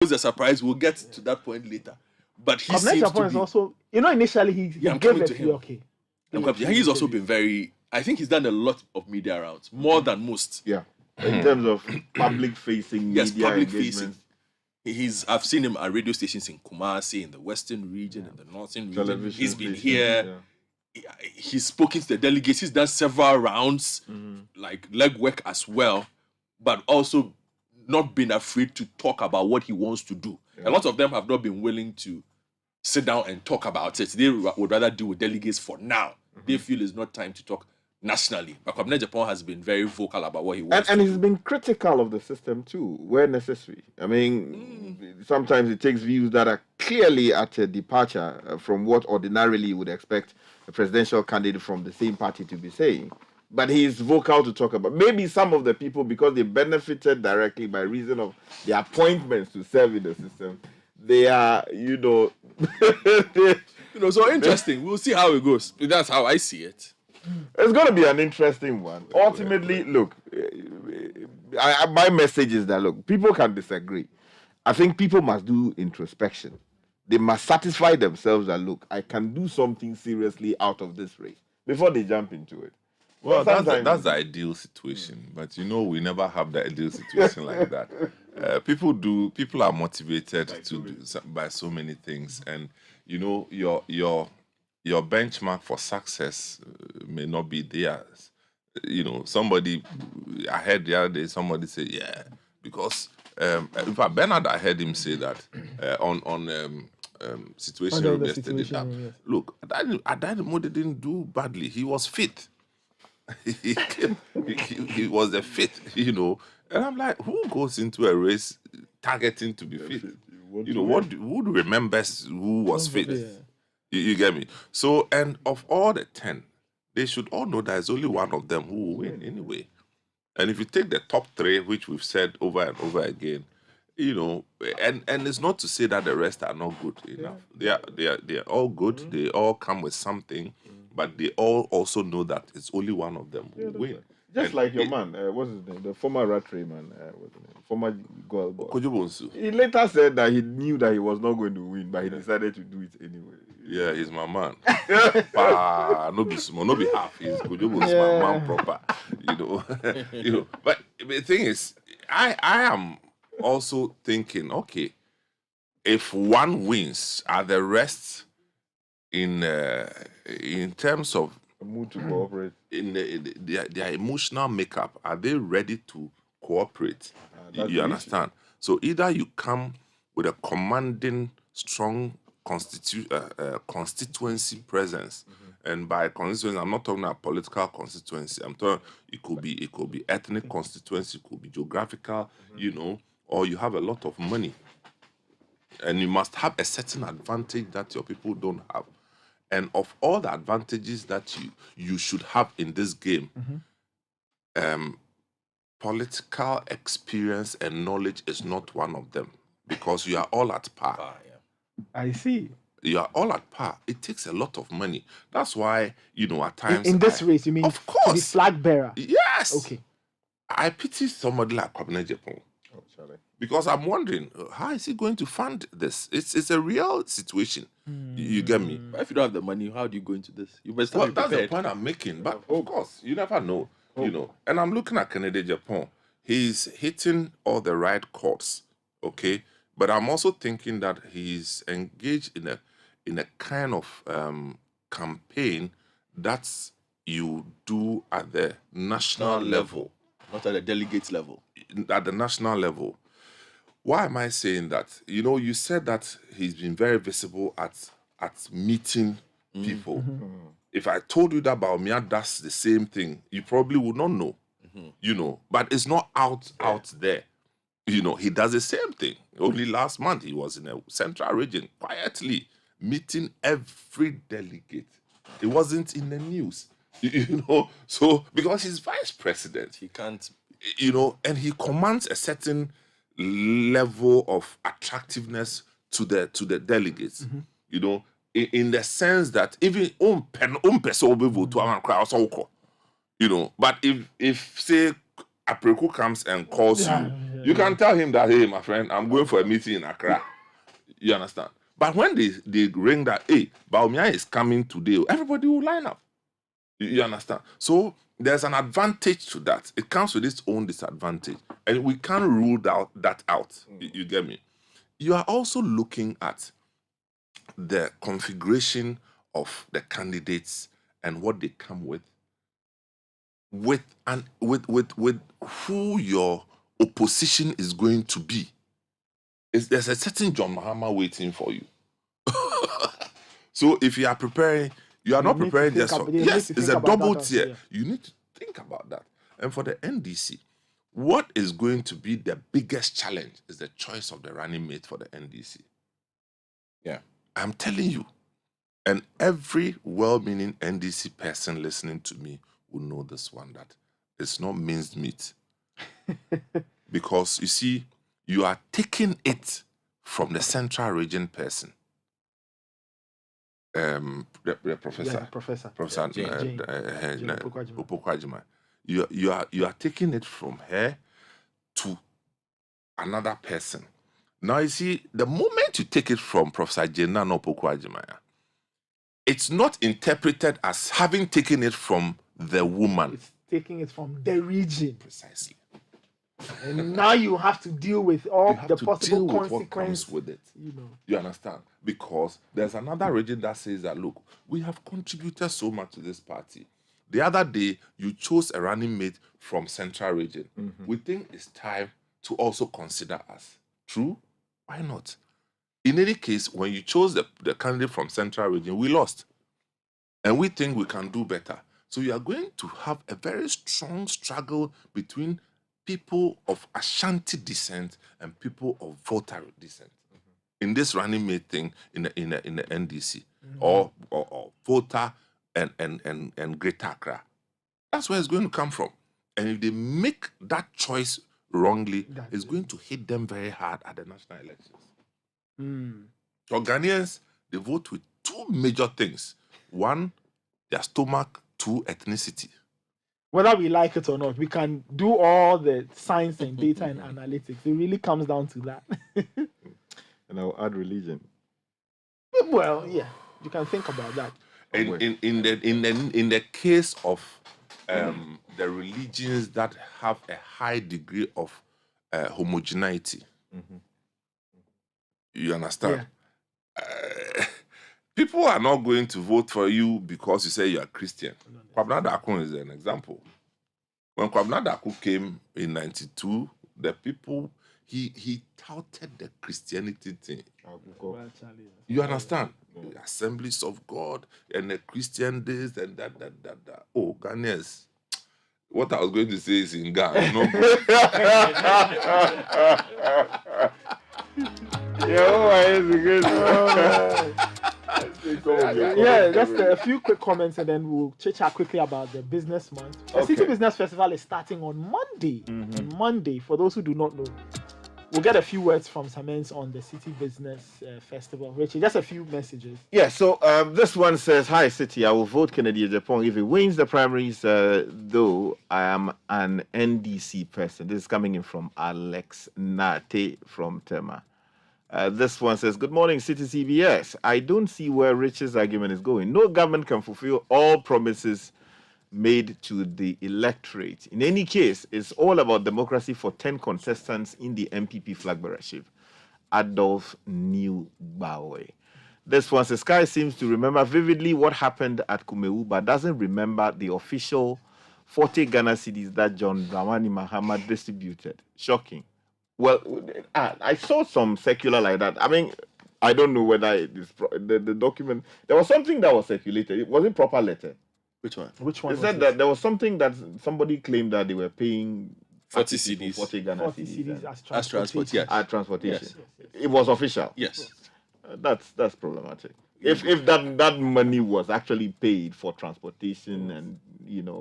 was a surprise. We'll get to that point later. But he seems to be... also, initially he gave it to okay. He's also been very... I think he's done a lot of media rounds, more than most. Yeah. In terms of public-facing media engagement. I've seen him at radio stations in Kumasi, in the Western region, in the Northern region. He's been here. Yeah. He's spoken to the delegates. He's done several rounds, like legwork as well, but also not been afraid to talk about what he wants to do. Yeah. A lot of them have not been willing to sit down and talk about it. They would rather deal with delegates for now. They feel it's not time to talk nationally. But Kwabena Japan has been very vocal about what he wants and he's been critical of the system too, where necessary. I mean, sometimes it takes views that are clearly at a departure from what ordinarily you would expect a presidential candidate from the same party to be saying. But he's vocal to talk about. Maybe some of the people, because they benefited directly by reason of their appointments to serve in the system, they are, so interesting. We'll see how it goes. That's how I see it. It's going to be an interesting one. Ultimately, look, my message is that, look, people can disagree. I think people must do introspection. They must satisfy themselves that, look, I can do something seriously out of this race before they jump into it. Well, that's the ideal situation. But, we never have the ideal situation like that. People are motivated by so many things. And, your benchmark for success may not be theirs. Somebody, I heard the other day, somebody say, because in fact, Bernard, I heard him say that on Situation Room yesterday. Yes. Look, Adani didn't do badly. He was fit. he was a fit, And I'm like, who goes into a race targeting to be fit? Who remembers who was fit? Yeah. You get me? So, and of all the 10, they should all know there's only one of them who will win anyway. And if you take the top 3, which we've said over and over again, and it's not to say that the rest are not good enough. They are all good. They all come with something, but they all also know that it's only one of them who will win. Just like your man, what's his name? The former Ratray man, what's his name? Former goal boy. He later said that he knew that he was not going to win, but he decided to do it anyway. Yeah, he's my man. No be small, no be half. He's Kojobo's my man proper. But the thing is, I am also thinking, okay, if one wins, are the rest in terms of mood to cooperate, in their emotional makeup, are they ready to cooperate? You understand? So either you come with a commanding, strong constituency presence, and by constituency, I'm not talking about political constituency. I'm talking it could be ethnic constituency, it could be geographical, or you have a lot of money, and you must have a certain advantage that your people don't have. And of all the advantages that you should have in this game, political experience and knowledge is not one of them, because you are all at par. I see. You are all at par. It takes a lot of money. That's why, at times... In this race, you mean? Of course. The flag bearer? Yes. Okay. I pity somebody like Kwabena Japan. Because I'm wondering, how is he going to fund this? It's a real situation. You get me? But if you don't have the money, how do you go into this? You must have that's the point I'm making. But of course, you never know. And I'm looking at Kennedy Japan. He's hitting all the right chords, okay? But I'm also thinking that he's engaged in a kind of campaign that you do at the national level. Not at the delegates level. At the national level. Why am I saying that? You said that he's been very visible at meeting people. If I told you that Baumia does the same thing, you probably would not know. But it's not out there. He does the same thing. Only last month he was in a central region quietly meeting every delegate. It wasn't in the news. So because he's vice president, he can't, and he commands a certain level of attractiveness to the delegates, in the sense that even but if say Apreku comes and calls you, You can tell him that, hey, my friend, I'm going for a meeting in Accra. You understand? But when they ring that, hey, Baumia is coming today, everybody will line up. You understand? So there's an advantage to that. It comes with its own disadvantage. And we can't rule that out. You get me? You are also looking at the configuration of the candidates and what they come with who your opposition is going to be. There's a certain John Mahama waiting for you. So if you are preparing, you are not preparing just for... Yes, it's a double tier. Yeah. You need to think about that. And for the NDC, what is going to be the biggest challenge is the choice of the running mate for the NDC. Yeah, I'm telling you. And every well-meaning NDC person listening to me will know this one, that it's not minced meat. Because, you see, you are taking it from the central region person. The professor. Yeah, professor. Opokwajima. You are taking it from her to another person. Now, you see, the moment you take it from Professor Jena Opokwajima, it's not interpreted as having taken it from the woman. It's taking it from the region. Precisely. And now you have to deal with all the possible consequences with it. You understand? Because there's another region that says that, look, we have contributed so much to this party. The other day, you chose a running mate from Central Region. Mm-hmm. We think it's time to also consider us. True? Why not? In any case, when you chose the candidate from Central Region, we lost. And we think we can do better. So you are going to have a very strong struggle between people of Ashanti descent and people of Volta descent in this running mate thing in the NDC or Volta and Greater Accra. That's where it's going to come from. And if they make that choice wrongly, it's going to hit them very hard at the national elections. So Ghanaians, they vote with two major things. One, their stomach. Two, ethnicity. Whether we like it or not, we can do all the science and data and analytics. It really comes down to that. And I'll add religion. Well, yeah, you can think about that. In the case of the religions that have a high degree of homogeneity, you understand? Yeah. People are not going to vote for you because you say you are Christian. Kwabena Darko is an example. When Kwabena Darko came in 92, the people, he touted the Christianity thing. You understand? The Assemblies of God and the Christian days and that. Oh, Ghanaians. What I was going to say is in Ghana. No? Yeah, just a few quick comments and then we'll chit-chat quickly about the business month. The City Business Festival is starting on Monday. On Monday, for those who do not know. We'll get a few words from Samens on the City Business Festival. Richie, just a few messages. Yeah, so this one says, hi, City, I will vote Kennedy Japan if he wins the primaries, though I am an NDC person. This is coming in from Alex Nate from Tema. This one says, good morning, City CBS. I don't see where Rich's argument is going. No government can fulfill all promises made to the electorate. In any case, it's all about democracy for 10 contestants in the MPP flag bearership. Adolf Newbawe. This one says, Sky seems to remember vividly what happened at Kumeu, but doesn't remember the official 40 Ghana cedis that John Dramani Mahama distributed. Shocking. Well, I saw some secular like that. I mean, I don't know whether it is the document. There was something that was circulated. Was it proper letter? Which one? They said that there was something that somebody claimed that they were paying 40 cedis. 40 Ghana cedis as transport. Yes. At transportation. Yes. It was official. Yes. That's problematic. If that money was actually paid for transportation and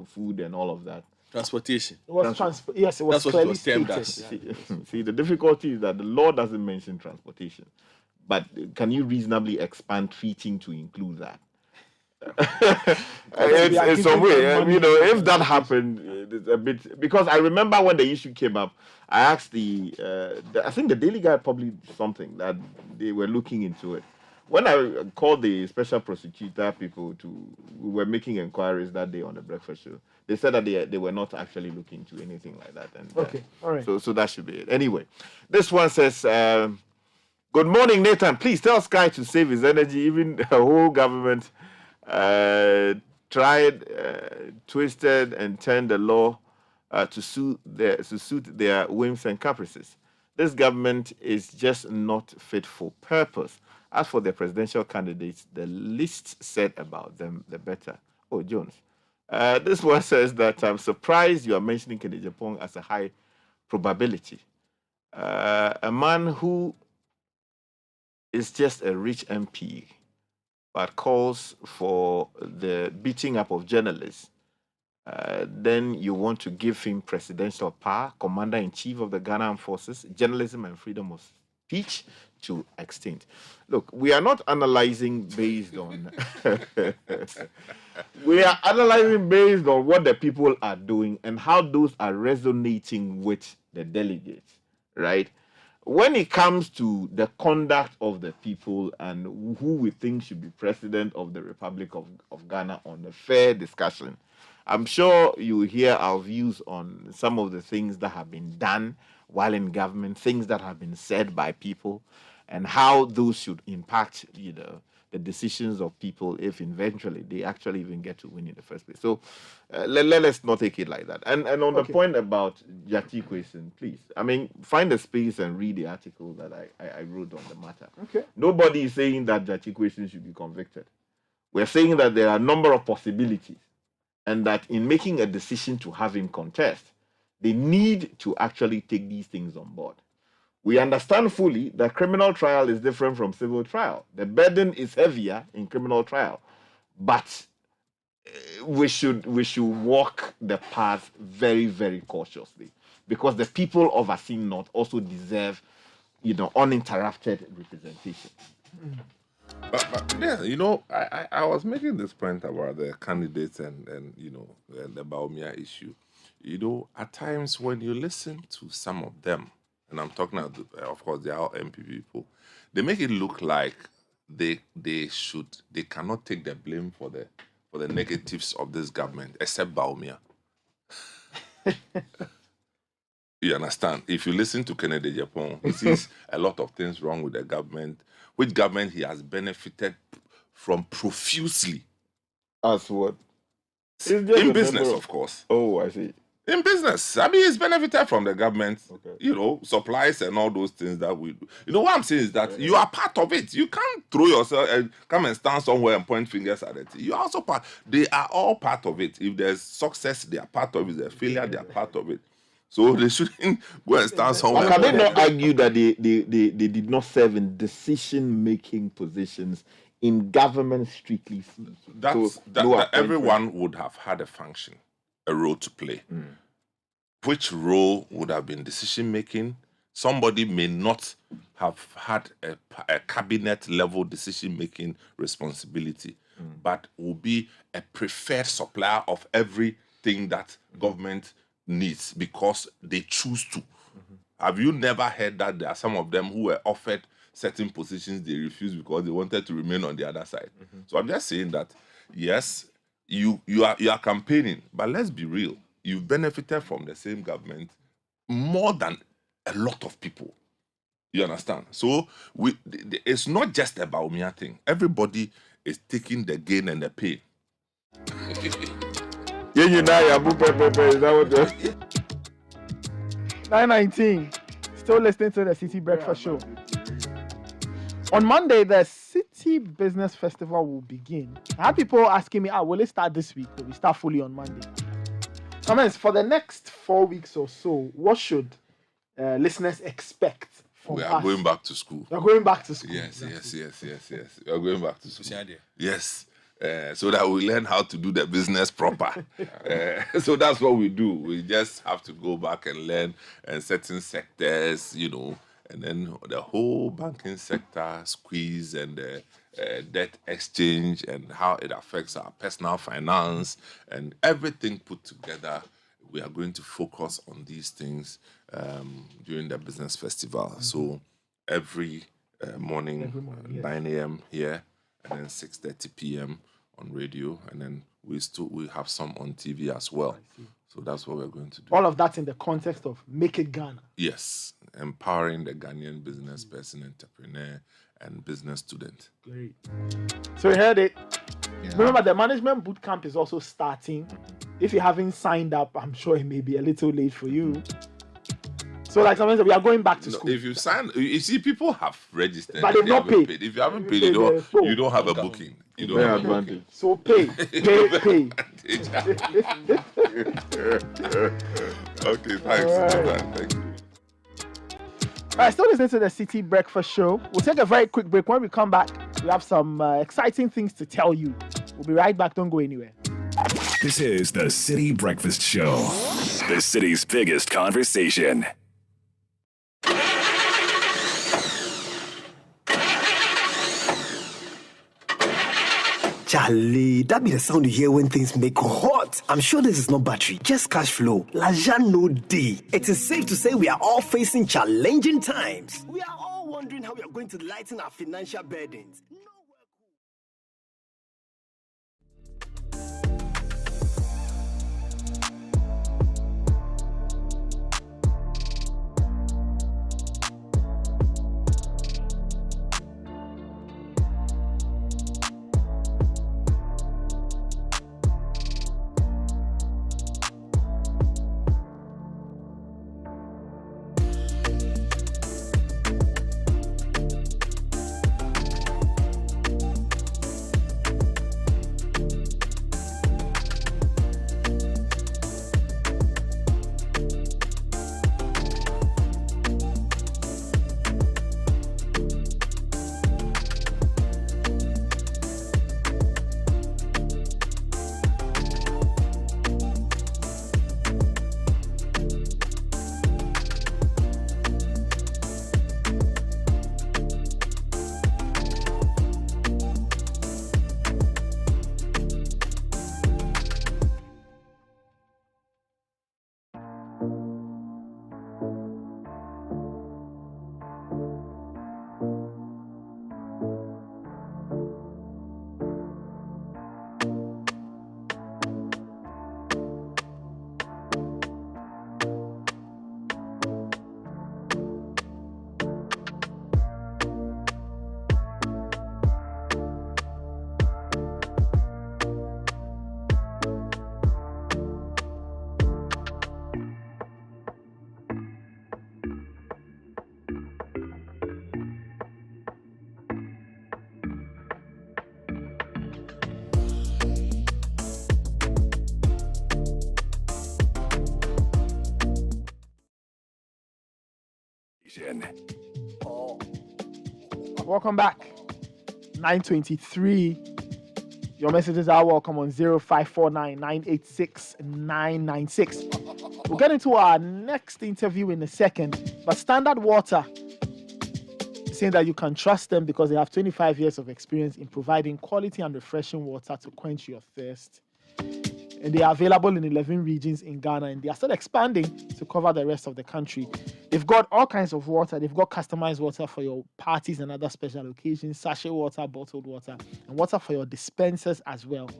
food and all of that. Transportation. It was yes, it was That's clearly what it was termed stated. as. See, the difficulty is that the law doesn't mention transportation. But can you reasonably expand treating to include that? It's some way, if that happened, it's a bit, because I remember when the issue came up, I asked I think the Daily Guide published something that they were looking into it. When I called the special prosecutor people we were making inquiries that day on the breakfast show. They said that they were not actually looking into anything like that. And okay, all right. So that should be it. Anyway, this one says, "Good morning, Nathan. Please tell Sky to save his energy. Even the whole government tried, twisted, and turned the law to suit their whims and caprices. This government is just not fit for purpose. As for the presidential candidates, the least said about them, the better." Oh, Jones. This one says that I'm surprised you are mentioning Kennedy Japan as a high probability. A man who is just a rich MP but calls for the beating up of journalists, then you want to give him presidential power, commander-in-chief of the Ghana Armed Forces, journalism and freedom of speech to extinct. Look, we are not analyzing based on we are analyzing based on what the people are doing and how those are resonating with the delegates, right? When it comes to the conduct of the people and who we think should be president of the Republic of Ghana on a fair discussion, I'm sure you will hear our views on some of the things that have been done while in government, things that have been said by people, and how those should impact, the decisions of people if eventually they actually even get to win in the first place. So let us not take it like that. And on the point about Jati question, please, find a space and read the article that I wrote on the matter. Okay. Nobody is saying that Jati question should be convicted. We're saying that there are a number of possibilities, and that in making a decision to have him contest, they need to actually take these things on board. We understand fully that criminal trial is different from civil trial. The burden is heavier in criminal trial, but we should walk the path very, very cautiously, because the people of Asin North also deserve, uninterrupted representation. But yeah, I was making this point about the candidates and the Baumia issue. At times when you listen to some of them, and I'm talking about, of course, they are all MP people, they make it look like they cannot take the blame for the negatives of this government, except Baumia. You understand? If you listen to Kennedy Japan, he sees a lot of things wrong with the government, which government he has benefited from profusely. As what? In business, of course. Oh, I see. In business, he's benefited from the government, supplies and all those things that we do. What I'm saying is that you are part of it. You can't throw yourself and come and stand somewhere and point fingers at it. You are also part. They are all part of it. If there's success, they are part of it. If there's failure, they are part of it. So they shouldn't go and stand somewhere. Can they not argue that they did not serve in decision-making positions in government strictly? That everyone would have had a function, a role to play. Which role would have been decision-making? Somebody may not have had a cabinet-level decision-making responsibility, but will be a preferred supplier of everything that government needs because they choose to. Have you never heard that there are some of them who were offered certain positions they refused because they wanted to remain on the other side? So I'm just saying that, yes, you are campaigning, but let's be real. You've benefited from the same government more than a lot of people. You understand? So it's not just about me thing. Everybody is taking the gain and the pain. 9:19. Still listening to the Citi Breakfast Show. On Monday, the Citi Business Festival will begin. I had people asking me, will it start this week? Will we start fully on Monday? Comments for the next 4 weeks or so, what should listeners expect from us? We are going back to school. We are going back to school. Yes. We are going back to school. Yes. So that we learn how to do the business proper. So that's what we do. We just have to go back and learn certain sectors, and then the whole banking sector squeeze and the debt exchange and how it affects our personal finance and everything put together. We are going to focus on these things during the business festival. So every morning, 9 a.m. here, and then 6:30 p.m. on radio, and then we have some on TV as well. So that's what we're going to do. All of that in the context of Make It Ghana. Yes, empowering the Ghanaian business person, entrepreneur, and business student. Great. So you heard it. Yeah. Remember, the management bootcamp is also starting. If you haven't signed up, I'm sure it may be a little late for you. So, like someone said, we are going back to school. If you sign, you see, people have registered, but they've not paid. If you haven't paid, you don't have a booking. You don't have a booking. So pay. Okay, thanks. Right. Thank you. All right, still listening to the Citi Breakfast Show. We'll take a very quick break. When we come back, we have some exciting things to tell you. We'll be right back. Don't go anywhere. This is the Citi Breakfast Show, the city's biggest conversation. Charlie, that be the sound you hear when things make hot. I'm sure this is not battery, just cash flow. L'argent no day. It is safe to say we are all facing challenging times. We are all wondering how we are going to lighten our financial burdens. Welcome back. 9:23. Your messages are welcome on 0549 986 996. We'll get into our next interview in a second. But Standard Water is saying that you can trust them because they have 25 years of experience in providing quality and refreshing water to quench your thirst. And they are available in 11 regions in Ghana, and they are still expanding to cover the rest of the country. They've got all kinds of water. They've got customized water for your parties and other special occasions, sachet water, bottled water, and water for your dispensers as well.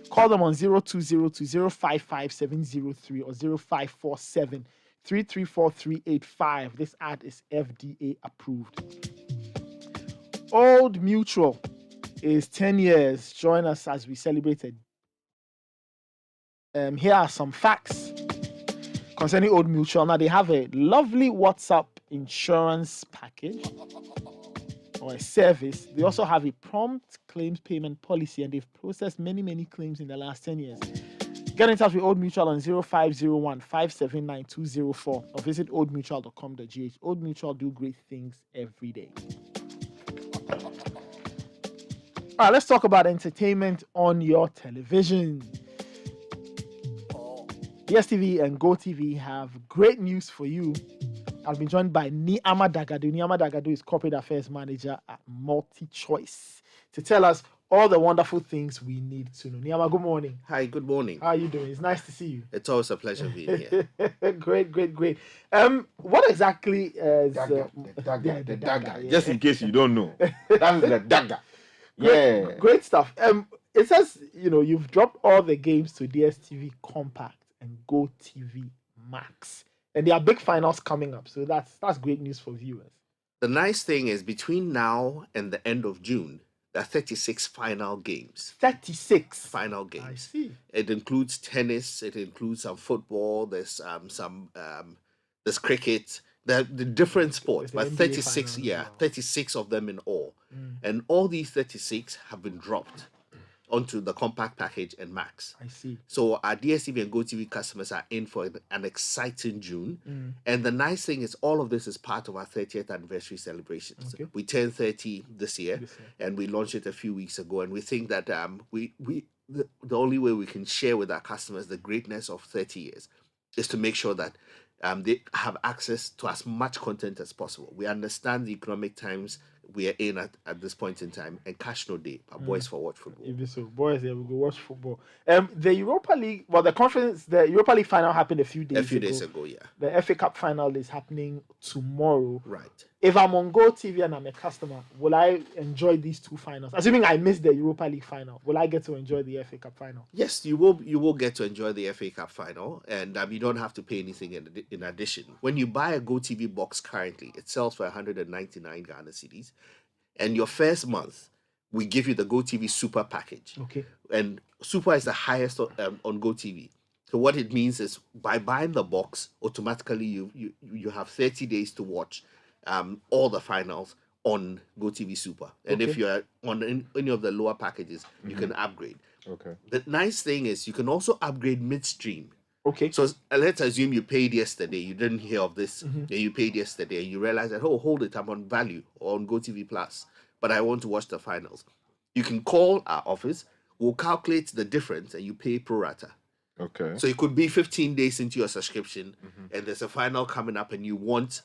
Call them on 0202-055-703 or 0547-334-385. This ad is FDA approved. Old Mutual is 10 years. Join us as we celebrated. Here are some facts concerning Old Mutual. Now, they have a lovely WhatsApp insurance package or a service. They also have a prompt claims payment policy, and they've processed many, many claims in the last 10 years. Get in touch with Old Mutual on 0501-579-204 or visit oldmutual.com.gh. Old Mutual do great things every day. All right, let's talk about entertainment on your television. DSTV and GoTV have great news for you. I'll be joined by Niama Dagado. Niama Dagado is Corporate Affairs Manager at MultiChoice to tell us all the wonderful things we need to know. Niama, good morning. Hi, good morning. How are you doing? It's nice to see you. It's always a pleasure being here. Great. What exactly is The the dagger. yeah. Just in case you don't know. That's the dagger. Yeah. Great stuff. It says, you've dropped all the games to DSTV Compact and Go TV Max. And there are big finals coming up. So that's great news for viewers. The nice thing is between now and the end of June, there are 36 final games. 36 final games. I see. It includes tennis, it includes some football, there's there's cricket, the different sports, There's but the NBA 36, finals, wow. 36 of them in all. And all these 36 have been dropped onto the compact package and max. I see. So our DSTV and GoTV customers are in for an exciting June. And the nice thing is all of this is part of our 30th anniversary celebrations. Okay. We turned 30 this year, and we launched it a few weeks ago. And we think that the only way we can share with our customers the greatness of 30 years is to make sure that they have access to as much content as possible. We understand the economic times we are in at this point in time, and cash no day. Our boys for watch football. Even so, boys, yeah, we go watch football. The Europa League, the Europa League final happened a few days ago, yeah. The FA Cup final is happening tomorrow. Right. If I'm on Go TV and I'm a customer, will I enjoy these two finals? Assuming I missed the Europa League final, will I get to enjoy the FA Cup final? Yes, you will. You will get to enjoy the FA Cup final, and you don't have to pay anything in addition. When you buy a Go TV box currently, it sells for 199 Ghana cedis, and your first month, we give you the Go TV Super package. Okay. And Super is the highest on Go TV. So what it means is by buying the box, automatically you have 30 days to watch all the finals on Go TV Super. And if you're on any of the lower packages, you can upgrade. Okay. The nice thing is you can also upgrade midstream. Okay. So let's assume you paid yesterday, you didn't hear of this, and you paid yesterday, and you realize that, oh, hold it, I'm on Value or on Go TV Plus, but I want to watch the finals. You can call our office, we'll calculate the difference, and you pay pro rata. Okay. So it could be 15 days into your subscription, and there's a final coming up, and you want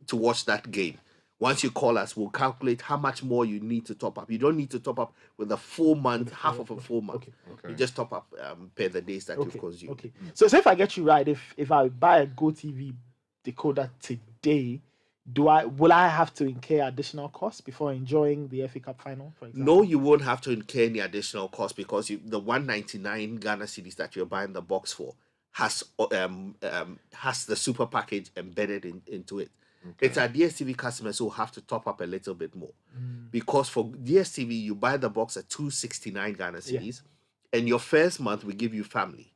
to watch that game. Once you call us, we'll calculate how much more you need to top up. You don't need to top up with a full month, half of a full month. Okay. You just top up per the days that you've consumed. Okay. So if I get you right, if I buy a Go TV decoder today, will I have to incur additional costs before enjoying the FA Cup final, for example? No, you won't have to incur any additional cost because the 199 Ghana cedis that you're buying the box for has the super package embedded into it. Okay. It's our DSTV customers who have to top up a little bit more. Because for DSTV, you buy the box at 269 Ghana cedis, and your first month we give you family.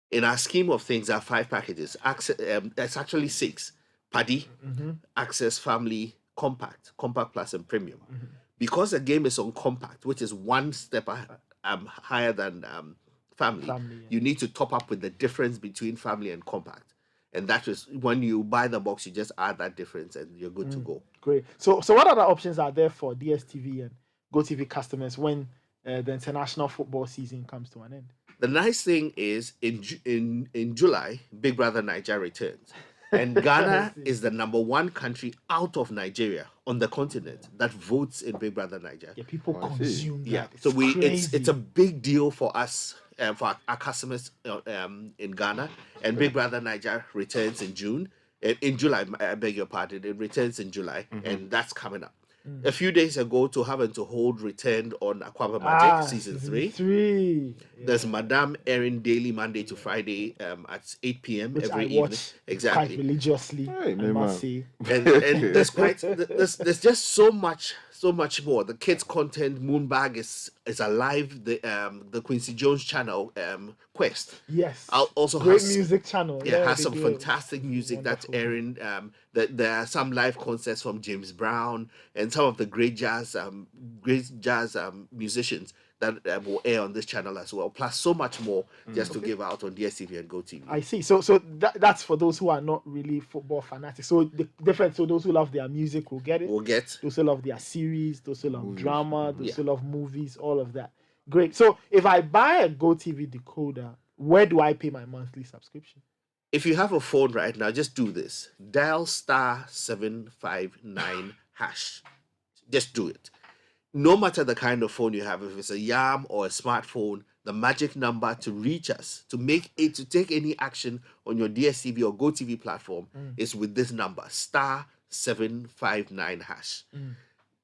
In our scheme of things, there are 5 packages. It's actually 6. Paddy, Access, Family, Compact Plus, and Premium. Because the game is on Compact, which is one step higher than Family, you need to top up with the difference between Family and Compact. And that is when you buy the box, you just add that difference and you're good to go. Great. So what other options are there for DSTV and GoTV customers when the international football season comes to an end? The nice thing is in July, Big Brother Nigeria returns. And Ghana is the number 1 country out of Nigeria on the continent that votes in Big Brother Nigeria. Yeah, people consume that. Yeah, it's so crazy. it's a big deal for us. For our customers in Ghana, and Big Brother Nigeria returns in June. In July, I beg your pardon, it returns in July, and that's coming up. A few days ago, To Have and To Hold returned on Aquaba Magic season 3. Yeah. There's Madame airing daily Monday to Friday at 8 p.m. Which every I evening. watch Exactly. quite religiously. I must say. And there's just so much more. The kids' content, Moonbag is alive. The Quincy Jones channel, Quest. Yes. Also great has music channel. Yeah, has some fantastic music that's airing. There are some live concerts from James Brown and some of the great jazz musicians that will air on this channel as well. Plus so much more just to give out on DSTV and GoTV. I see. So that's for those who are not really football fanatics. So the difference. So those who love their music will get it. Will get. Those who love their series, those who love drama, those who love movies, all of that. Great. So if I buy a GoTV decoder, where do I pay my monthly subscription? If you have a phone right now, just do this. Dial *759#. Just do it. No matter the kind of phone you have, if it's a YAM or a smartphone, the magic number to reach us, to take any action on your DSTV or GoTV platform is with this number, *759#.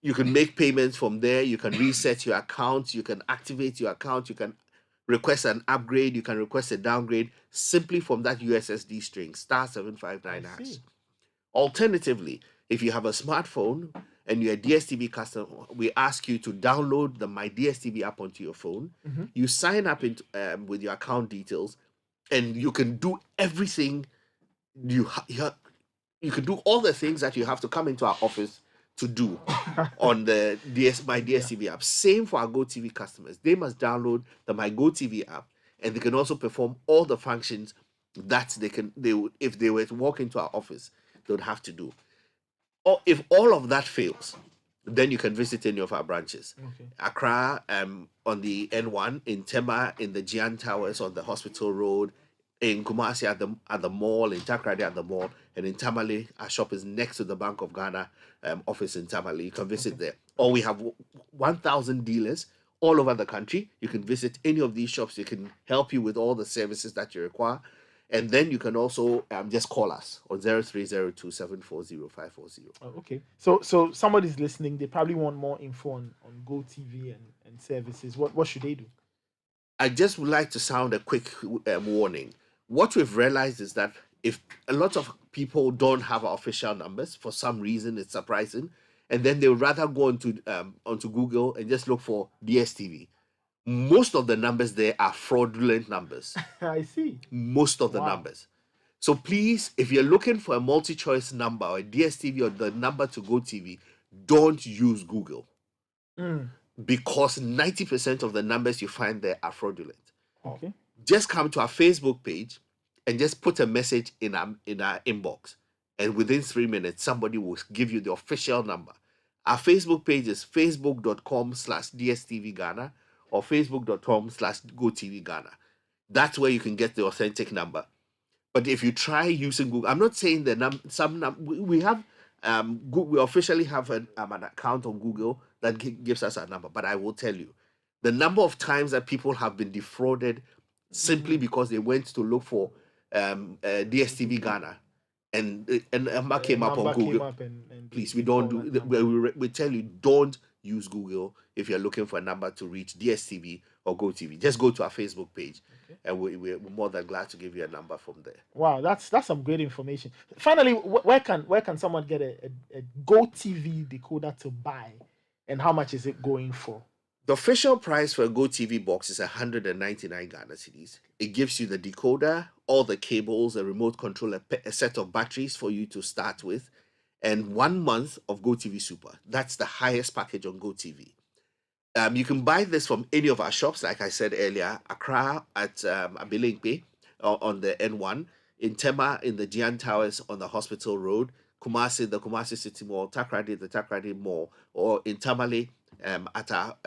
You can make payments from there. You can reset your account. You can activate your account. You can request an upgrade. You can request a downgrade simply from that USSD string, *759#. Alternatively, if you have a smartphone and you're a DSTV customer, we ask you to download the My DSTV app onto your phone. You sign up with your account details, and you can do everything. You can do all the things that you have to come into our office to do on the My DSTV app. Same for our GoTV customers. They must download the My GoTV app, and they can also perform all the functions that if they were to walk into our office, they would have to do. Or if all of that fails, then you can visit any of our branches. Accra, on the N1, in Tema, in the Gian Towers on the Hospital Road, in Kumasi at the mall, in Takrady at the mall, and in Tamale, our shop is next to the Bank of Ghana office in Tamale. You can visit there. Or we have 1,000 dealers all over the country. You can visit any of these shops. They can help you with all the services that you require. And then you can also just call us on 0302 740 540. Okay. So somebody's listening. They probably want more info on GoTV and services. What should they do? I just would like to sound a quick warning. What we've realized is that if a lot of people don't have our official numbers, for some reason, it's surprising, and then they would rather go onto Google and just look for DSTV. Most of the numbers there are fraudulent numbers. I see. Most of the numbers. So please, if you're looking for a multi-choice number or a DSTV or the number to GoTV, don't use Google. Because 90% of the numbers you find there are fraudulent. Okay. Just come to our Facebook page and just put a message in our inbox. And within 3 minutes, somebody will give you the official number. Our Facebook page is facebook.com/DSTV Ghana or facebook.com/GoTV Ghana. That's where you can get the authentic number. But if you try using Google, I'm not saying that we have we officially have an account on Google that gives us our number. But I will tell you, the number of times that people have been defrauded simply because they went to look for DSTV Ghana and a number came up on Google. Please, we don't do. We tell you, don't use Google if you're looking for a number to reach DSTV or GoTV. Just go to our Facebook page, and we're more than glad to give you a number from there. Wow, that's some great information. Finally, where can someone get a GoTV decoder to buy, and how much is it going for? The official price for a GoTV box is 199 Ghana cedis. It gives you the decoder, all the cables, a remote controller, a set of batteries for you to start with, and 1 month of GoTV Super. That's the highest package on GoTV. You can buy this from any of our shops, like I said earlier, Accra at Abilingpe on the N1, in Tema in the Gian Towers on the Hospital Road, Kumasi, the Kumasi City Mall, Takrady, the Takrady Mall, or in Tamale at our,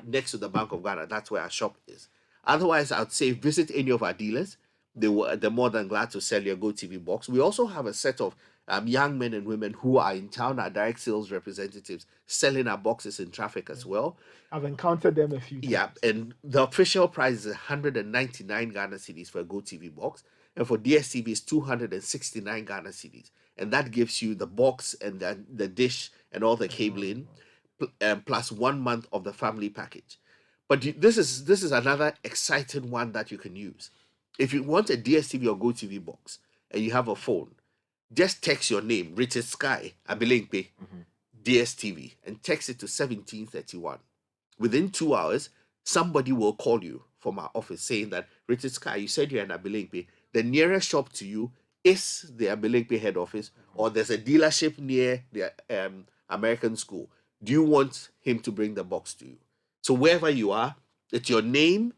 next to the Bank of Ghana. That's where our shop is. Otherwise, I'd say visit any of our dealers. They're more than glad to sell your GoTV box. We also have a set of young men and women who are in town, our direct sales representatives, selling our boxes in traffic as well. I've encountered them a few times. Yeah, and the official price is 199 Ghana cedis for a GoTV box, and for DSTV is 269 Ghana cedis, and that gives you the box and the dish and all the cabling, plus 1 month of the family package. But this is another exciting one that you can use. If you want a DSTV or GoTV box and you have a phone, just text your name, Richard Sky, Abilingpe, DSTV, and text it to 1731. Within 2 hours, somebody will call you from our office saying that, Richard Sky, you said you're in Abilingpe. The nearest shop to you is the Abilingpe head office, or there's a dealership near the American school. Do you want him to bring the box to you? So wherever you are, it's your name,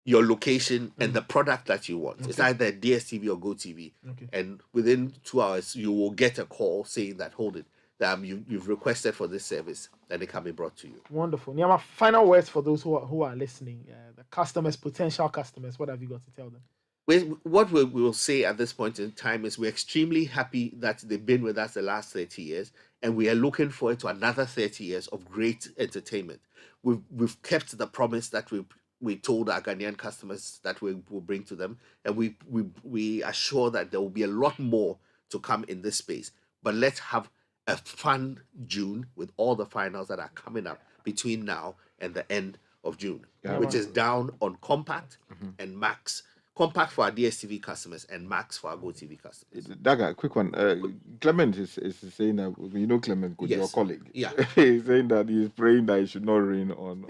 your location, and the product that you want. It's either DSTV or GoTV. And within 2 hours, you will get a call saying that, hold it, you've requested for this service, and it can be brought to you. Wonderful. Nyama, final words for those who are listening, the customers, potential customers, what have you got to tell them? what we will say at this point in time is we're extremely happy that they've been with us the last 30 years, and we are looking forward to another 30 years of great entertainment. We've kept the promise that we told our Ghanaian customers that we will bring to them, and we are sure that there will be a lot more to come in this space. But let's have a fun June with all the finals that are coming up between now and the end of June, which is down on Compact and Max. Compact for our DSTV customers and Max for our GoTV customers. Daga, quick one. Clement is saying that, you know Clement, yes, your colleague. Yeah. He's saying that he's praying that it should not rain on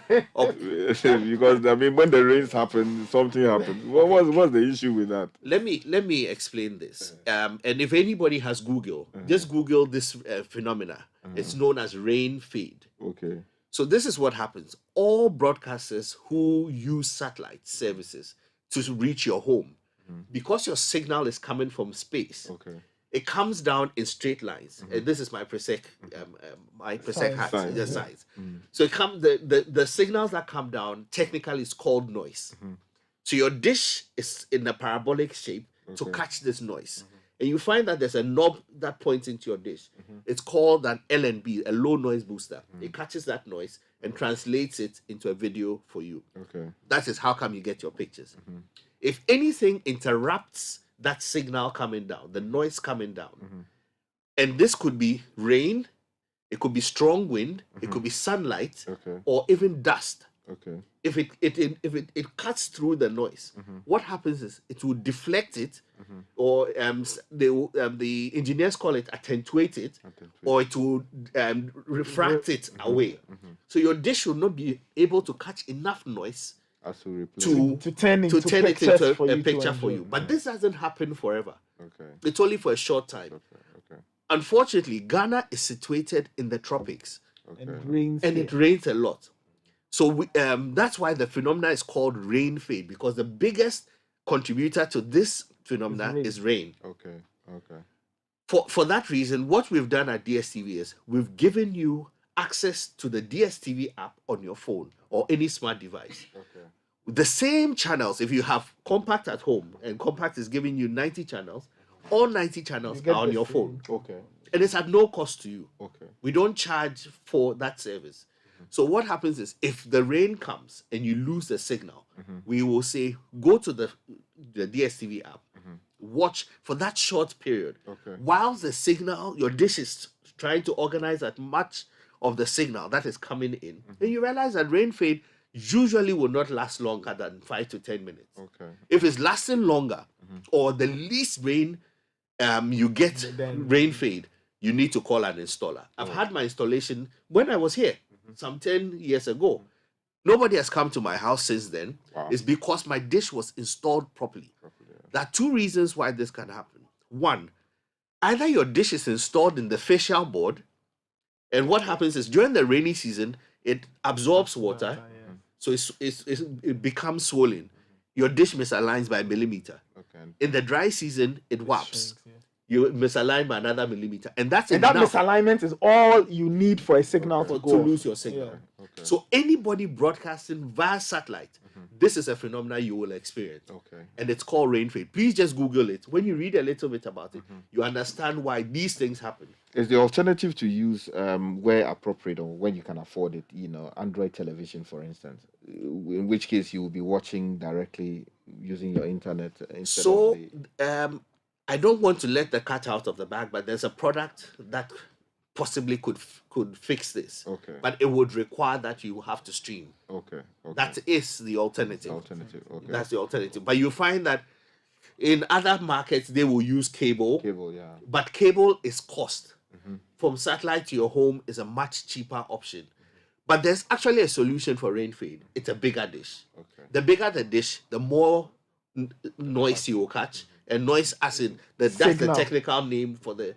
because, I mean, when the rains happen, something happens. What's the issue with that? Let me explain this. And if anybody has Google, just Google this phenomena. It's known as rain fade. Okay. So this is what happens. All broadcasters who use satellite services to reach your home, because your signal is coming from space, it comes down in straight lines. And this is my Presec, size. So it the signals that come down technically is called noise. So your dish is in a parabolic shape to catch this noise. And you find that there's a knob that points into your dish. It's called an LNB, a low noise booster. It catches that noise and translates it into a video for you. That is how come you get your pictures. If anything interrupts that signal coming down, the noise coming down, and this could be rain, it could be strong wind, it could be sunlight, or even dust. If it cuts through the noise, what happens is it will deflect it, or the engineers call it attenuate it, or it will refract it away. So your dish will not be able to catch enough noise to turn it into a picture for you. But this doesn't happen forever. It's only for a short time. Unfortunately, Ghana is situated in the tropics, and it rains a lot. So that's why the phenomena is called rain fade, because the biggest contributor to this phenomena is rain. For that reason, what we've done at DSTV is we've given you access to the DSTV app on your phone or any smart device. The same channels, if you have Compact at home and Compact is giving you 90 channels, all 90 channels are on your phone. And it's at no cost to you. We don't charge for that service. So what happens is, if the rain comes and you lose the signal, we will say, go to the DSTV app, watch for that short period. While the signal, your dish is trying to organize as much of the signal that is coming in. And you realize that rain fade usually will not last longer than 5 to 10 minutes. If it's lasting longer, or the least rain you get rain fade, you need to call an installer. I've had my installation when I was here some 10 years ago. Nobody has come to my house since then. It's because my dish was installed properly. There are two reasons why this can happen. One, either your dish is installed in the facial board, and what happens is during the rainy season, it absorbs water, so it becomes swollen. Your dish misaligns by a millimeter. In the dry season, it warps. You misalign by another millimeter, and that misalignment is all you need for a signal to lose your signal. So anybody broadcasting via satellite, this is a phenomenon you will experience, and it's called rain fade. Please just Google it. When you read a little bit about it, you understand why these things happen. Is the alternative to use where appropriate or when you can afford it? Android television, for instance, in which case you will be watching directly using your internet instead of the... I don't want to let the cat out of the bag, but there's a product that possibly could fix this. But it would require that you have to stream. That is the alternative. That's the alternative. But you find that in other markets they will use cable. But cable is cost. From satellite to your home is a much cheaper option. But there's actually a solution for rain fade. It's a bigger dish. The bigger the dish, the more noise you will catch. And noise as in that's the technical name for the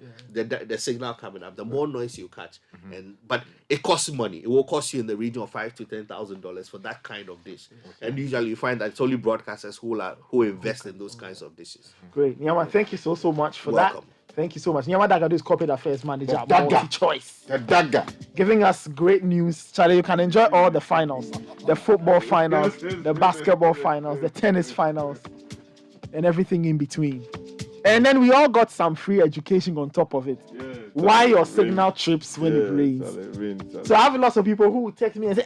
signal coming up. The more noise you catch, but it costs money. It will cost you in the region of $5,000 to $10,000 for that kind of dish. And usually you find that it's only broadcasters who invest in those kinds of dishes. Great, Nyama. Thank you so much for that. Thank you so much. Nyama Dagado is corporate affairs manager at Multi-Choice. The Dagger. Giving us great news. Charlie, you can enjoy all the finals. The football finals, the basketball finals, the tennis finals. and everything in between. And then we all got some free education on top of it. Why your signal trips when it rains? So I have lots of people who will text me and say,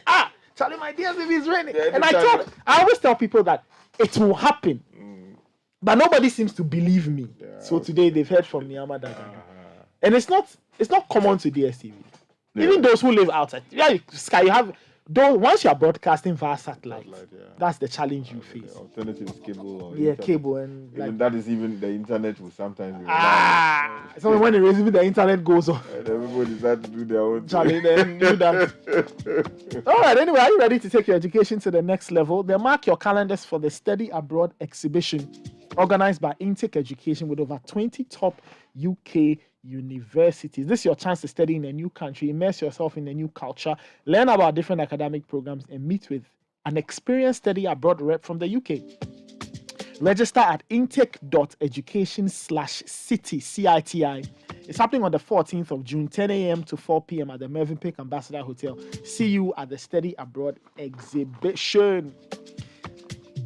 Charlie, my dear, if it's raining. And I always tell people that it will happen. But nobody seems to believe me. So today they've heard from Nyama Daga. And it's not common to DSTV. Even those who live outside. Sky, you have once you are broadcasting via satellite, that's the challenge you face. Alternative is cable. Or cable, and even that is even the internet will sometimes. So when the internet goes off, and everybody decides to do their own. Charlie, then do that. All right. Anyway, are you ready to take your education to the next level? Then mark your calendars for the Study Abroad exhibition, organized by Intake Education with over 20 top UK universities. This is your chance to study in a new country, immerse yourself in a new culture, learn about different academic programs, and meet with an experienced study abroad rep from the UK. Register at intake.education/citi, CITI. It's happening on the 14th of June, 10 a.m. to 4 p.m. at the Mervyn Peak Ambassador Hotel. See you at the Study Abroad exhibition.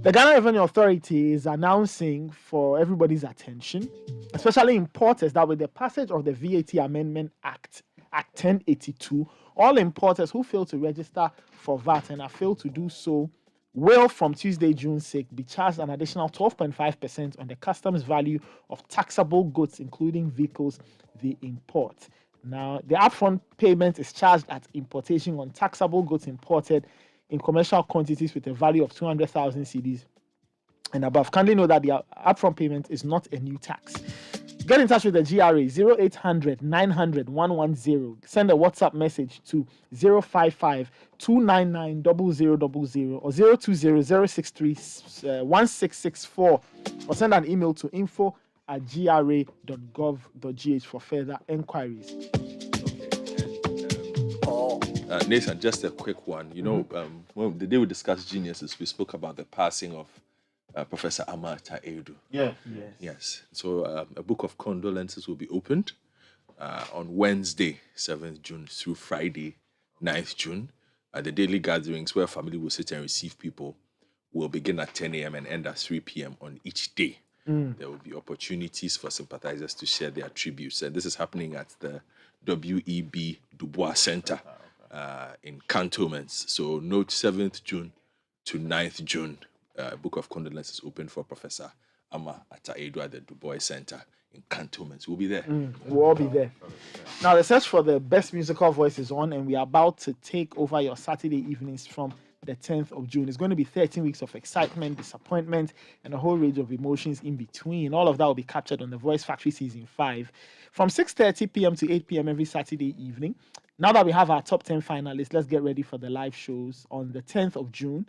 The Ghana Revenue Authority is announcing for everybody's attention, especially importers, that with the passage of the VAT Amendment Act 1082, all importers who fail to register for VAT and have failed to do so will, from Tuesday, June 6th, be charged an additional 12.5% on the customs value of taxable goods, including vehicles they import. Now, the upfront payment is charged at importation on taxable goods imported in commercial quantities with a value of 200,000 cedis and above. Kindly know that the upfront payment is not a new tax. Get in touch with the GRA 0800 900 110. Send a WhatsApp message to 055 299 0000 or 020 063 1664 or send an email to info@gra.gov.gh for further enquiries. Nathan, just a quick one. You know, the day we discussed geniuses, we spoke about the passing of Professor Amma Ata-Edu. Yes. So a book of condolences will be opened on Wednesday, 7th June through Friday, 9th June. The daily gatherings where family will sit and receive people will begin at 10 a.m. and end at 3 p.m. on each day. There will be opportunities for sympathizers to share their tributes. And this is happening at the W.E.B. Dubois Center in Cantonments. So note 7th June to 9th June. Book of condolences open for Professor Amma Ata-Edu at the Dubois Center in Cantonments. We'll be there. We'll all be there. Now, the search for the best musical voice is on, and we are about to take over your Saturday evenings from the 10th of June. It's going to be 13 weeks of excitement, disappointment, and a whole range of emotions in between. All of that will be captured on The Voice Factory Season 5 from 6:30 p.m. to 8 p.m. every Saturday evening. Now that we have our top 10 finalists, let's get ready for the live shows. On the 10th of June,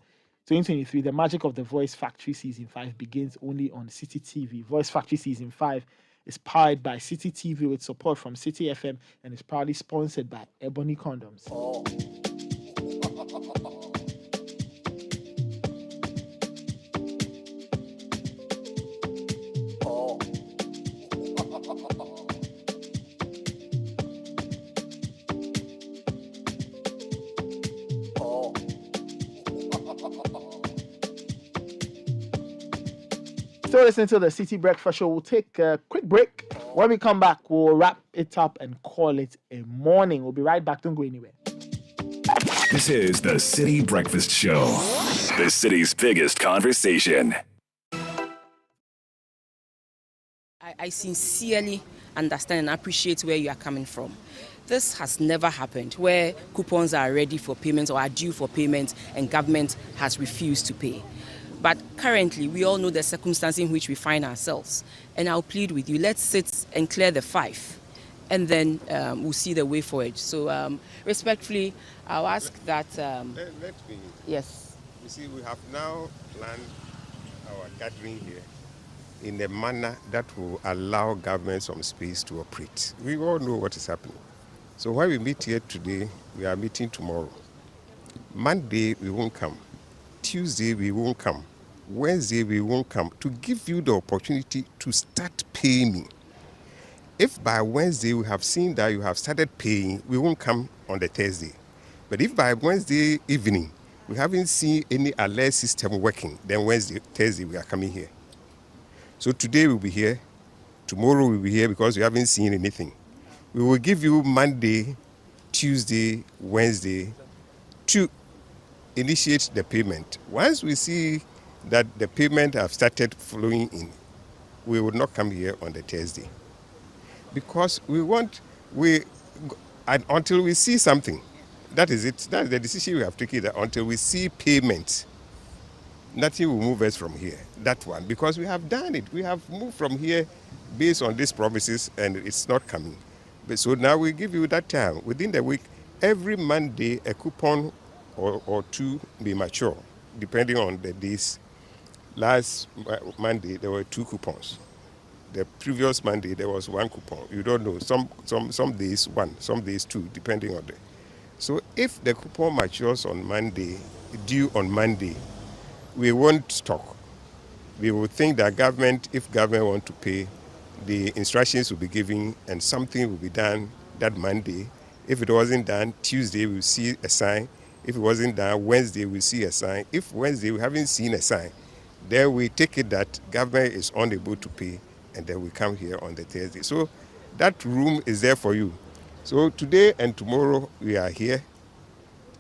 2023, the magic of The Voice Factory Season 5 begins only on Citi TV. Voice Factory Season 5 is powered by Citi TV with support from Citi FM and is proudly sponsored by Ebony Condoms. Still listening to the Citi Breakfast Show. We'll take a quick break. When we come back, we'll wrap it up and call it a morning. We'll be right back. Don't go anywhere. This is the Citi Breakfast Show, the city's biggest conversation. I sincerely understand and appreciate where you are coming from. This has never happened where coupons are ready for payment or are due for payment and government has refused to pay. But currently, we all know the circumstance in which we find ourselves. And I'll plead with you, let's sit and clear the five. And then we'll see the way forward. So respectfully, I'll ask that... Let me... Yes. You see, we have now planned our gathering here in a manner that will allow government some space to operate. We all know what is happening. So while we meet here today, we are meeting tomorrow. Monday, we won't come. Tuesday, we won't come. Wednesday, we won't come, to give you the opportunity to start paying me. If by Wednesday we have seen that you have started paying, we won't come on the Thursday. But if by Wednesday evening we haven't seen any alert system working, then Thursday we are coming here. So today we'll be here, tomorrow we'll be here because we haven't seen anything. We will give you Monday, Tuesday, Wednesday to initiate the payment. Once we see that the payment have started flowing in, we will not come here on the Thursday. Because until we see something, that is it. That is the decision we have taken, that until we see payment, nothing will move us from here. That one, because we have done it. We have moved from here based on these promises, and it's not coming. But so now we give you that time. Within the week, every Monday, a coupon or two may mature, depending on the days. Last Monday, there were 2 coupons. The previous Monday, there was 1 coupon. You don't know. Some days 1, some days 2, depending on the. So if the coupon matures on Monday, due on Monday, we won't stock. We will think that if government want to pay, the instructions will be given and something will be done that Monday. If it wasn't done, Tuesday we'll see a sign. If it wasn't done, Wednesday we'll see a sign. If Wednesday we haven't seen a sign, then we take it that government is unable to pay, and then we come here on the Thursday. So that room is there for you. So today and tomorrow we are here.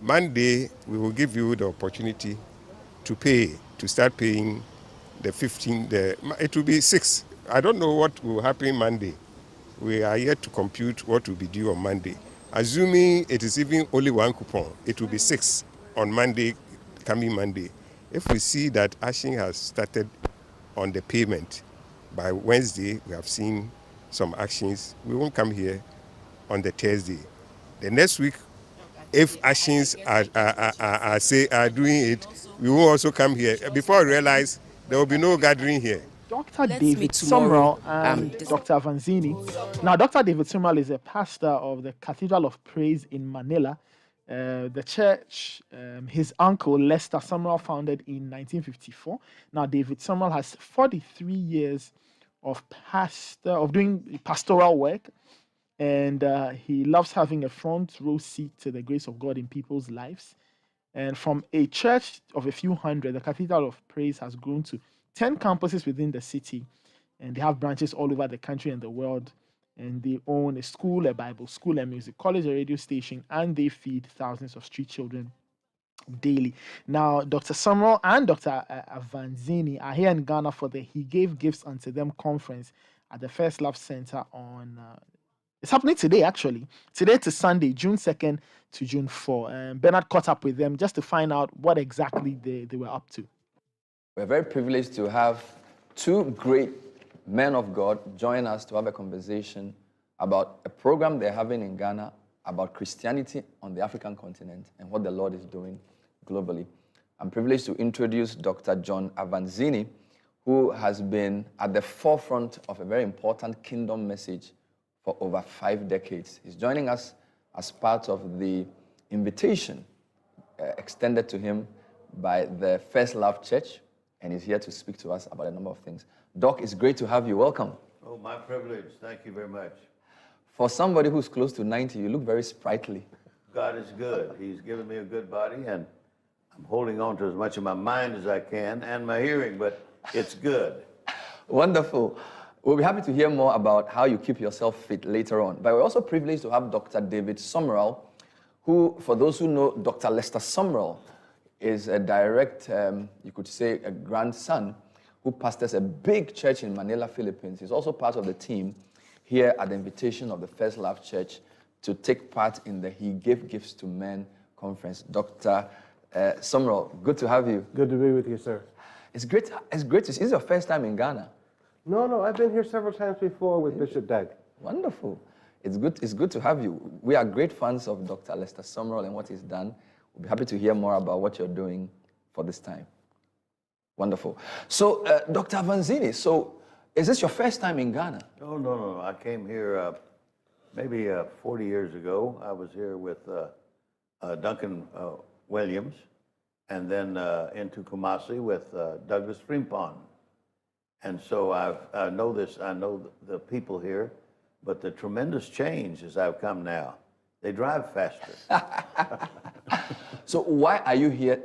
Monday we will give you the opportunity to start paying the 15. It will be 6. I don't know what will happen Monday. We are yet to compute what will be due on Monday. Assuming it is even only 1 coupon, it will be 6 on Monday, coming Monday. If we see that action has started on the payment, by Wednesday we have seen some actions, we won't come here on the Thursday. The next week, if actions are doing it, we will also come here. Before I realize, there will be no gathering here. Dr. David Sumrall and Dr. Vanzini. Now, Dr. David Sumrall is a pastor of the Cathedral of Praise in Manila. The church, his uncle Lester Sumrall founded in 1954. Now, David Sumrall has 43 years of doing pastoral work, and he loves having a front row seat to the grace of God in people's lives. And from a church of a few hundred, the Cathedral of Praise has grown to 10 campuses within the city, and they have branches all over the country and the world. And they own a school, a Bible school, a music college, a radio station, and they feed thousands of street children daily. Now, Dr. Sumrall and Dr. Vanzini are here in Ghana for the He Gave Gifts Unto Them conference at the First Love Center on... it's happening today, actually. Today to Sunday, June 2nd to June 4. Bernard caught up with them just to find out what exactly they were up to. We're very privileged to have 2 great men of God join us to have a conversation about a program they're having in Ghana about Christianity on the African continent and what the Lord is doing globally. I'm privileged to introduce Dr. John Avanzini, who has been at the forefront of a very important kingdom message for over 5 decades. He's joining us as part of the invitation extended to him by the First Love Church, and he's here to speak to us about a number of things. Doc, it's great to have you. Welcome. Oh, my privilege. Thank you very much. For somebody who's close to 90, you look very sprightly. God is good. He's given me a good body, and I'm holding on to as much of my mind as I can and my hearing, but it's good. Wonderful. We'll be happy to hear more about how you keep yourself fit later on. But we're also privileged to have Dr. David Sumrall, who, for those who know, Dr. Lester Sumrall is a direct, you could say, a grandson who pastors a big church in Manila, Philippines. He's also part of the team here at the invitation of the First Love Church to take part in the He Gave Gifts to Men conference. Dr. Sumrall, good to have you. Good to be with you, sir. It's great to see. This is your first time in Ghana. No, I've been here several times before with Bishop Doug. Wonderful. It's good to have you. We are great fans of Dr. Lester Sumrall and what he's done. We'll be happy to hear more about what you're doing for this time. Wonderful. So, Dr. Vanzini, so is this your first time in Ghana? Oh, no. I came here maybe 40 years ago. I was here with Duncan Williams, and then into Kumasi with Douglas Frimpong. And so I know the people here, but the tremendous change as I've come now. They drive faster. So why are you here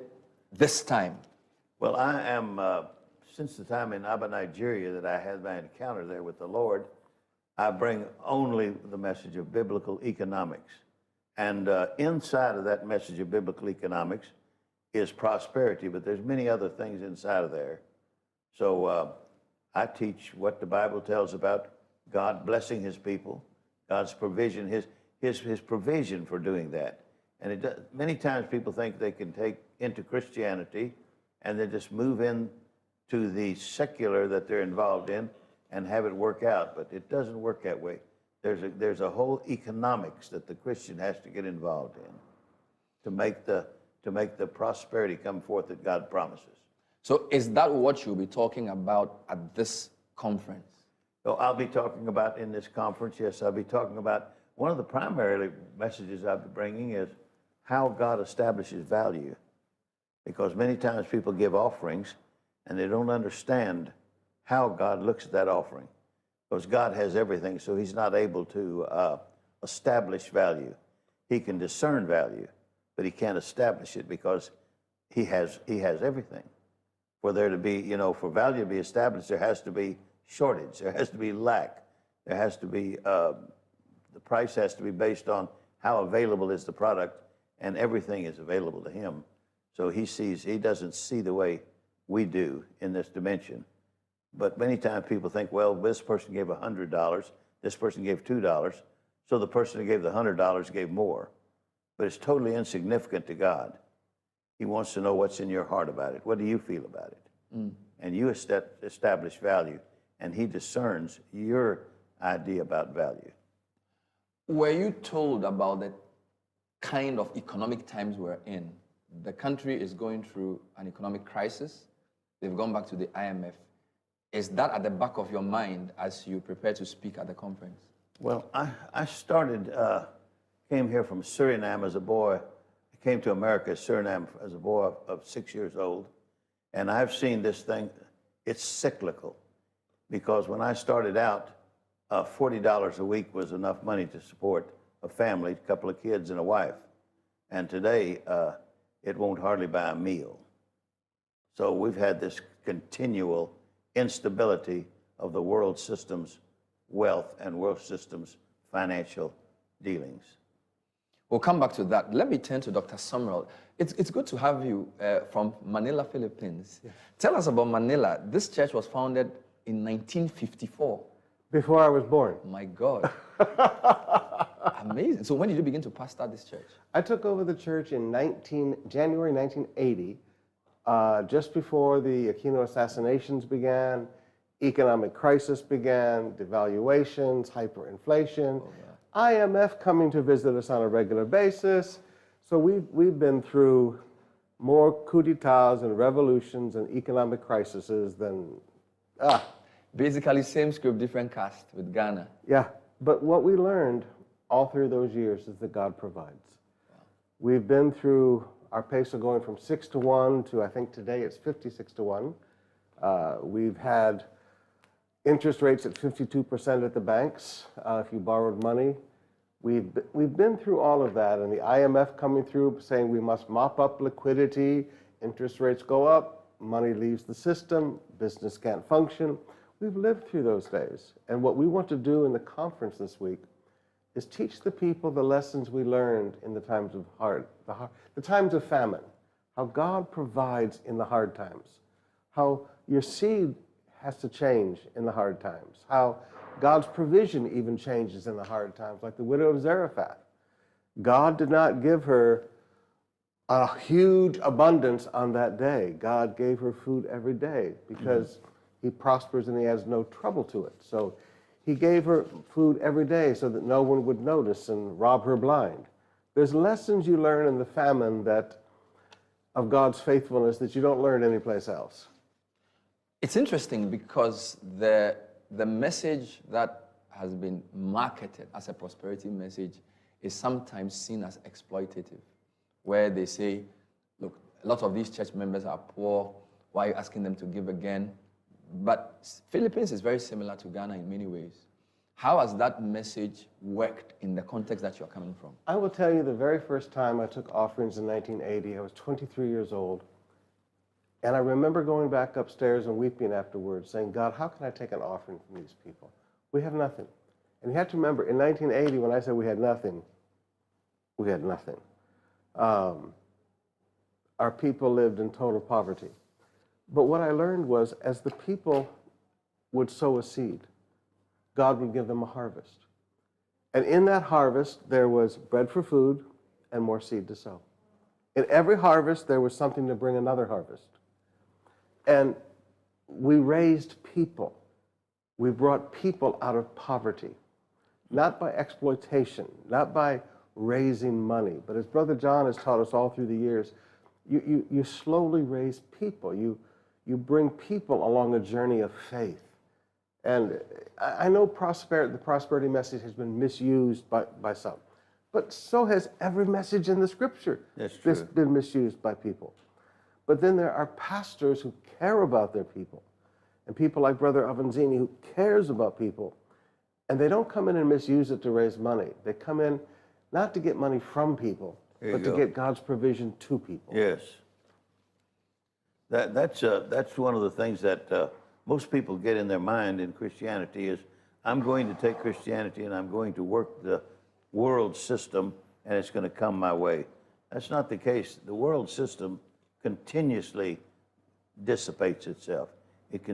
this time? Well, I am since the time in Aba, Nigeria, that I had my encounter there with the Lord, I bring only the message of biblical economics. And inside of that message of biblical economics is prosperity, but there's many other things inside of there. So I teach what the Bible tells about God blessing his people, God's provision, his provision for doing that. And many times people think they can take into Christianity and then just move in to the secular that they're involved in and have it work out, but it doesn't work that way. There's a whole economics that the Christian has to get involved in to make the prosperity come forth that God promises. So is that what you'll be talking about at this conference? So I'll be talking about in this conference, yes, I'll be talking about one of the primary messages I'll be bringing is how God establishes value. Because many times people give offerings and they don't understand how God looks at that offering. Because God has everything, so he's not able to establish value. He can discern value, but he can't establish it because he has everything. For there to be, for value to be established, there has to be shortage, there has to be lack, there has to be, the price has to be based on how available is the product, and everything is available to him. So he doesn't see the way we do in this dimension. But many times people think, well, this person gave $100, this person gave $2, so the person who gave the $100 gave more. But it's totally insignificant to God. He wants to know what's in your heart about it. What do you feel about it? Mm. And you establish value, and he discerns your idea about value. Were you told about the kind of economic times we're in? The country is going through an economic crisis. They've gone back to the IMF. Is that at the back of your mind as you prepare to speak at the conference? Well, I started, came here from Suriname as a boy. I came to America, Suriname, as a boy of 6 years old. And I've seen this thing, it's cyclical. Because when I started out, $40 a week was enough money to support a family, a couple of kids and a wife. And today, it won't hardly buy a meal. So we've had this continual instability of the world system's wealth and world system's financial dealings. We'll come back to that. Let me turn to Dr. Samuel. It's good to have you from Manila, Philippines. Yes. Tell us about Manila. This church was founded in 1954. Before I was born. My God. Amazing. So when did you begin to pastor this church? I took over the church in January 1980, just before the Aquino assassinations began, economic crisis began, devaluations, hyperinflation, IMF coming to visit us on a regular basis. So we've been through more coups d'etats and revolutions and economic crises than... Basically, same script, different cast with Ghana. Yeah, but what we learned all through those years is that God provides. Wow. We've been through our peso going from 6 to 1 to, I think today it's 56 to 1. We've had interest rates at 52% at the banks if you borrowed money. We've been through all of that, and the IMF coming through saying we must mop up liquidity, interest rates go up, money leaves the system, business can't function. We've lived through those days. And what we want to do in the conference this week is teach the people the lessons we learned in the times of the times of famine, how God provides in the hard times, how your seed has to change in the hard times, how God's provision even changes in the hard times, like the widow of Zarephath. God did not give her a huge abundance on that day. God gave her food every day because he prospers and he has no trouble to it. So he gave her food every day so that no one would notice and rob her blind. There's lessons you learn in the famine of God's faithfulness that you don't learn anyplace else. It's interesting because the message that has been marketed as a prosperity message is sometimes seen as exploitative, where they say, look, a lot of these church members are poor, why are you asking them to give again? But Philippines is very similar to Ghana in many ways. How has that message worked in the context that you're coming from? I will tell you the very first time I took offerings in 1980, I was 23 years old. And I remember going back upstairs and weeping afterwards, saying, God, how can I take an offering from these people? We have nothing. And you have to remember, in 1980, when I said we had nothing, we had nothing. Our people lived in total poverty. But what I learned was, as the people would sow a seed, God would give them a harvest. And in that harvest, there was bread for food and more seed to sow. In every harvest, there was something to bring another harvest. And we raised people. We brought people out of poverty, not by exploitation, not by raising money, but as Brother John has taught us all through the years, you slowly raise people. You bring people along a journey of faith. And I know the prosperity message has been misused by some, but so has every message in the Scripture that's been misused by people. But then there are pastors who care about their people, and people like Brother Avanzini who cares about people, and they don't come in and misuse it to raise money. They come in not to get money from people, but to get God's provision to people. Yes. That's one of the things that most people get in their mind in Christianity is, I'm going to take Christianity and I'm going to work the world system and it's going to come my way. That's not the case. The world system continuously dissipates itself. It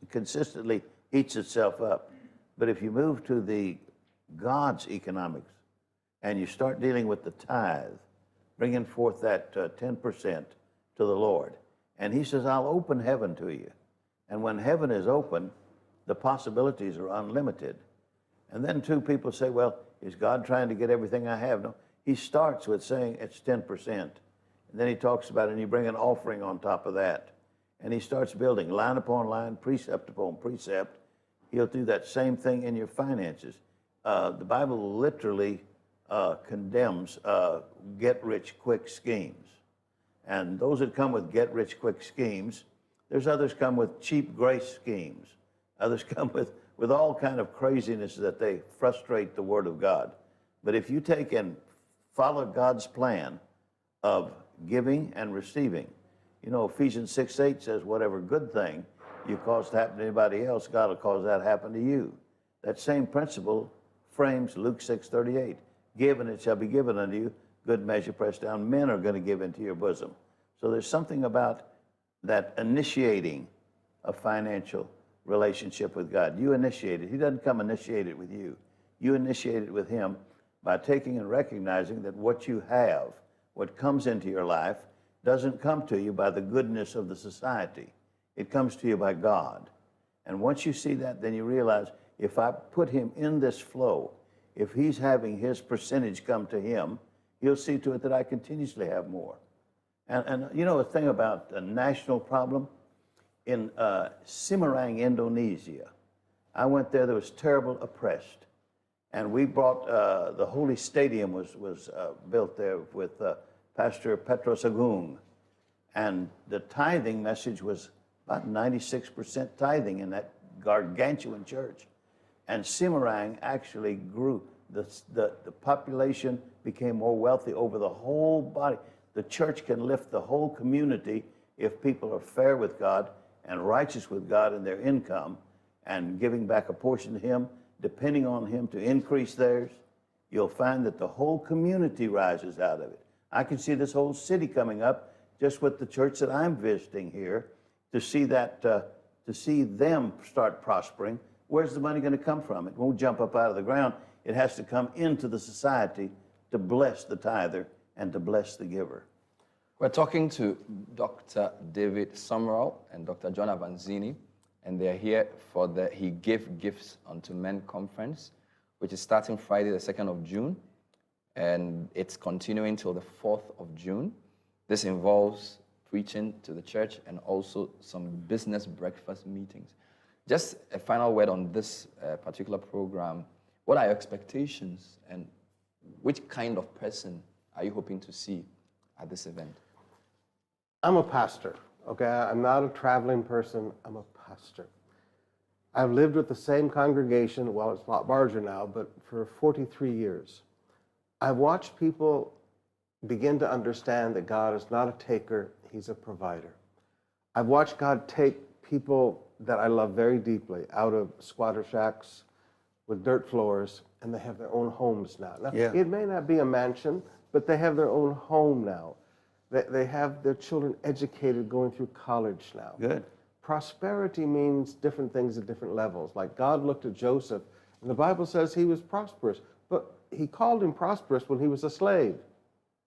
consistently eats itself up. But if you move to the God's economics and you start dealing with the tithe, bringing forth that 10% to the Lord, and he says, I'll open heaven to you. And when heaven is open, the possibilities are unlimited. And then two people say, well, is God trying to get everything I have? No, he starts with saying it's 10%. And then he talks about it, and you bring an offering on top of that. And he starts building line upon line, precept upon precept. He'll do that same thing in your finances. The Bible literally condemns get-rich-quick schemes. And those that come with get-rich-quick schemes, there's others come with cheap grace schemes. Others come with all kind of craziness that they frustrate the Word of God. But if you take and follow God's plan of giving and receiving, you know, Ephesians 6:8 says, whatever good thing you cause to happen to anybody else, God will cause that to happen to you. That same principle frames Luke 6:38. Give and it shall be given unto you, good measure pressed down. Men are going to give into your bosom. So there's something about that initiating a financial relationship with God. You initiate it. He doesn't come initiate it with you. You initiate it with him by taking and recognizing that what you have, what comes into your life, doesn't come to you by the goodness of the society. It comes to you by God. And once you see that, then you realize, if I put him in this flow, if he's having his percentage come to him, he'll see to it that I continuously have more. And you know, a thing about a national problem, in Semarang, Indonesia, I went there was terrible oppressed. And we brought, the Holy Stadium was built there with Pastor Petros Agung. And the tithing message was about 96% tithing in that gargantuan church. And Semarang actually grew. The population became more wealthy over the whole body. The church can lift the whole community if people are fair with God and righteous with God in their income and giving back a portion to him, depending on him to increase theirs. You'll find that the whole community rises out of it. I can see this whole city coming up just with the church that I'm visiting here to see that, to see them start prospering. Where's the money going to come from? It won't jump up out of the ground. It has to come into the society to bless the tither and to bless the giver. We're talking to Dr. David Summerall and Dr. John Avanzini, and they're here for the He Gave Gifts Unto Men conference, which is starting Friday, the 2nd of June, and it's continuing till the 4th of June. This involves preaching to the church and also some business breakfast meetings. Just a final word on this particular program. What are your expectations, and which kind of person are you hoping to see at this event? I'm a pastor, okay? I'm not a traveling person, I'm a pastor. I've lived with the same congregation, well, it's a lot larger now, but for 43 years. I've watched people begin to understand that God is not a taker, he's a provider. I've watched God take people that I love very deeply out of squatter shacks with dirt floors, and they have their own homes now. Now, it may not be a mansion, but they have their own home now. They have their children educated, going through college now. Good. Prosperity means different things at different levels. Like God looked at Joseph, and the Bible says he was prosperous, but he called him prosperous when he was a slave.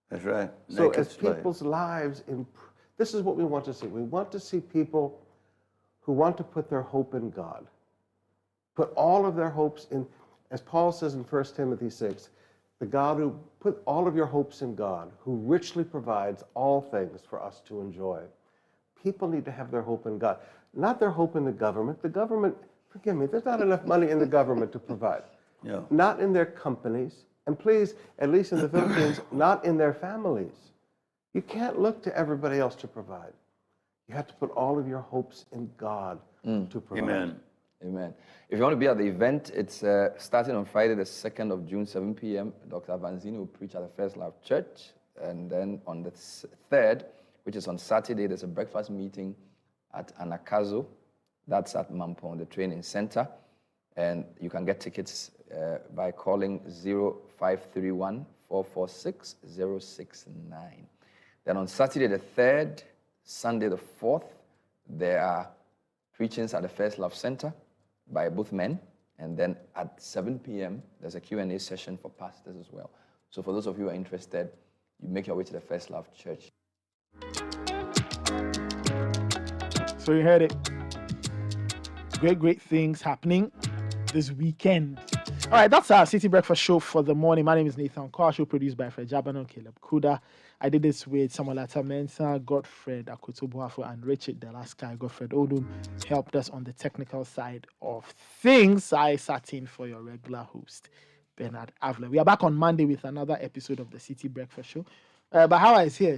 That's right. So as people's lives, this is what we want to see. We want to see people who want to put their hope in God. Put all of their hopes in, as Paul says in 1 Timothy 6, the God who put all of your hopes in God, who richly provides all things for us to enjoy. People need to have their hope in God, not their hope in the government. The government, forgive me, there's not enough money in the government to provide. Yeah. Not in their companies, and please, at least in the Philippines, not in their families. You can't look to everybody else to provide. You have to put all of your hopes in God to provide. Amen. Amen. If you want to be at the event, it's starting on Friday, the 2nd of June, 7 p.m. Dr. Vanzini will preach at the First Love Church. And then on the 3rd, which is on Saturday, there's a breakfast meeting at Anakazo. That's at Mampong, the training center. And you can get tickets by calling 0531-446-069. Then on Saturday, the 3rd, Sunday, the 4th, there are preachings at the First Love Center by both men. And then at 7 p.m., there's a Q&A session for pastors as well. So for those of you who are interested, you make your way to the First Love Church. So you heard it. Great things happening this weekend. All right, that's our Citi Breakfast Show for the morning. My name is Nathan Carr, show produced by Fred Jabano, Caleb Kuda. I did this with Samuel Atamensa, Godfred Akotobuafo, and Richard Delasky. Godfred Odum helped us on the technical side of things. I sat in for your regular host, Bernard Avler. We are back on Monday with another episode of the Citi Breakfast Show. But how is here?